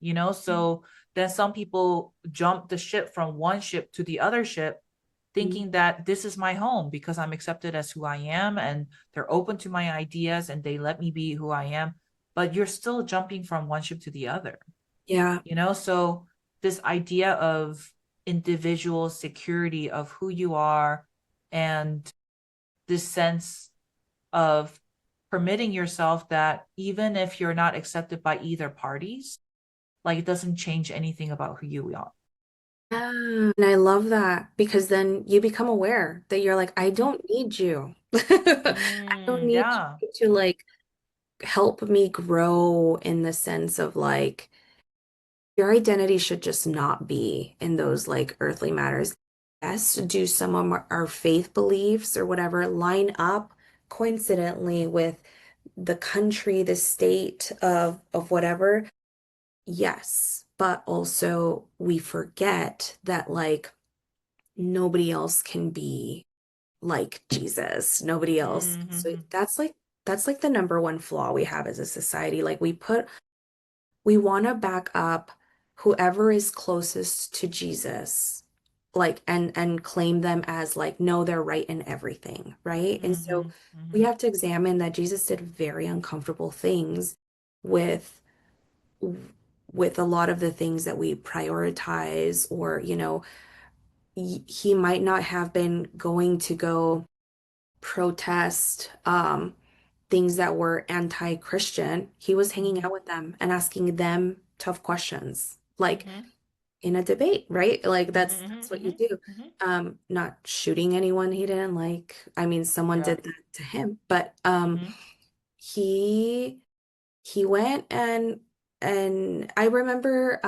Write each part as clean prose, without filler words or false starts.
you know? So then some people jump the ship from one ship to the other ship, Mhm. thinking that this is my home because I'm accepted as who I am and they're open to my ideas and they let me be who I am. But you're still jumping from one ship to the other, Yeah. you know? So this idea of individual security of who you are and this sense of permitting yourself that even if you're not accepted by either parties, like it doesn't change anything about who you are. Yeah, and I love that because then you become aware that you're like, I Mhm. don't need you. I don't need Yeah. you to like help me grow in the sense of like your identity should just not be in those like earthly matters. Yes, do some of our faith beliefs or whatever line up coincidentally with the country, the state of whatever? Yes, but also we forget that like nobody else can be like Jesus. Nobody else. So Mm-hmm. that's like the number one flaw we have as a society. Like we want to back up whoever is closest to Jesus, like and claim them as like no, they're right in everything, right? And so Mm-hmm. we Mm-hmm. have to examine that Jesus did very uncomfortable things with with a lot of the things that we prioritize or he might not have been going to go protest things that were anti-Christian. He was hanging Mm-hmm. out with them and asking them tough questions, like Mm-hmm. in a debate, right? Like that's Mm-hmm. what you Mm-hmm. do. Mm-hmm. Not shooting anyone he didn't like. I mean, someone Yeah. did that to him, but Mm-hmm. he he went and I remember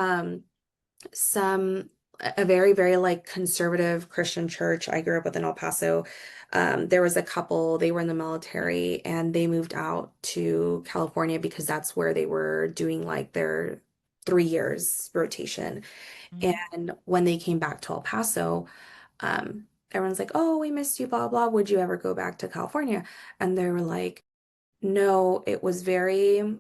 some a very very like conservative Christian church. I grew up with in El Paso. There was a couple, they were in the military and they moved out to California because that's where they were doing like their 3 years rotation. Mm-hmm. And when they came back to El Paso, everyone's like, "Oh, we missed you, blah blah. Would you ever go back to California?" And they were like, "No, it was very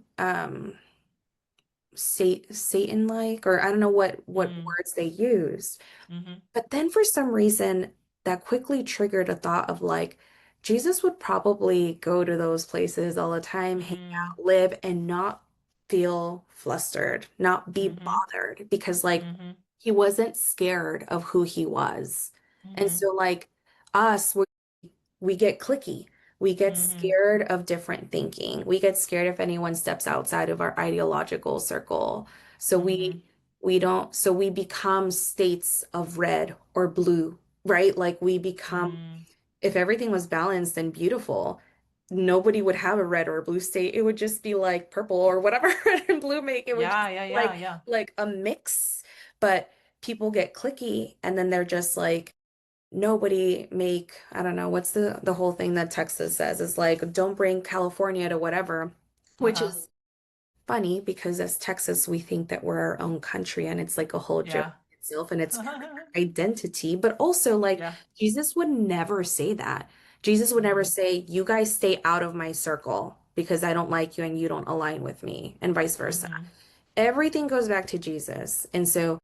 Satan-like, or I don't know what Mm-hmm. words they used." Mm-hmm. But then for some reason, that quickly triggered a thought of like, Jesus would probably go to those places all the time, hang Mm-hmm. out, live, and not feel flustered, not be Mm-hmm. bothered, because like Mm-hmm. he wasn't scared of who he was. And Mm-hmm. so like us, we get cliquey. We get Mm-hmm. scared of different thinking. We get scared if anyone steps outside of our ideological circle. So Mm-hmm. we become states of red or blue, right? Like we become, Mm-hmm. if everything was balanced and beautiful, nobody would have a red or blue state. It would just be like purple or whatever red and blue make. It would just Yeah, yeah, be yeah, yeah. like a mix. But people get cliquey and then they're just like, nobody make, I don't know, what's the whole thing that Texas says is like, don't bring California to whatever, which Uh-huh. is funny because as Texas, we think that we're our own country and it's like a whole joke Yeah. in itself and it's part of our identity. But also, like, Yeah. Jesus would never say that. Jesus would never Mm-hmm. say, you guys stay out of my circle because I don't like you and you don't align with me, and vice versa. Mm-hmm. Everything goes back to Jesus. And so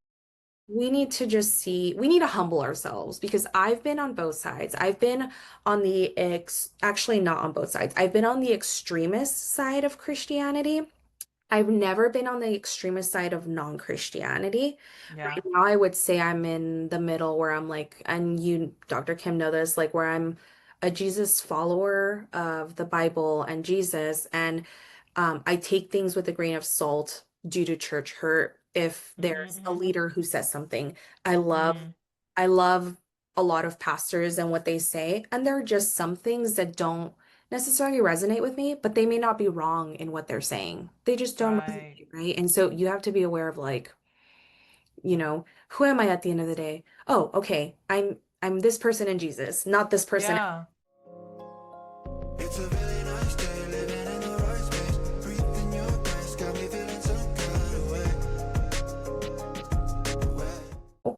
we need to just see, we need to humble ourselves because I've been on both sides. I've been on the actually not on both sides. I've been on the extremist side of Christianity. I've never been on the extremist side of non-Christianity. Yeah. Right now, I would say I'm in the middle where I'm like, and you, Dr. Kim, know this, like where I'm a Jesus follower of the Bible and Jesus, and I take things with a grain of salt due to church hurt. If there's a Mm-hmm. leader who says something, I love, Mm-hmm. I love a lot of pastors and what they say, and there are just some things that don't necessarily resonate with me, but they may not be wrong in what they're saying. They just don't Right. resonate, right? And so you have to be aware of like, who am I at the end of the day? Oh, okay. I'm this person in Jesus, not this person. Yeah. It's a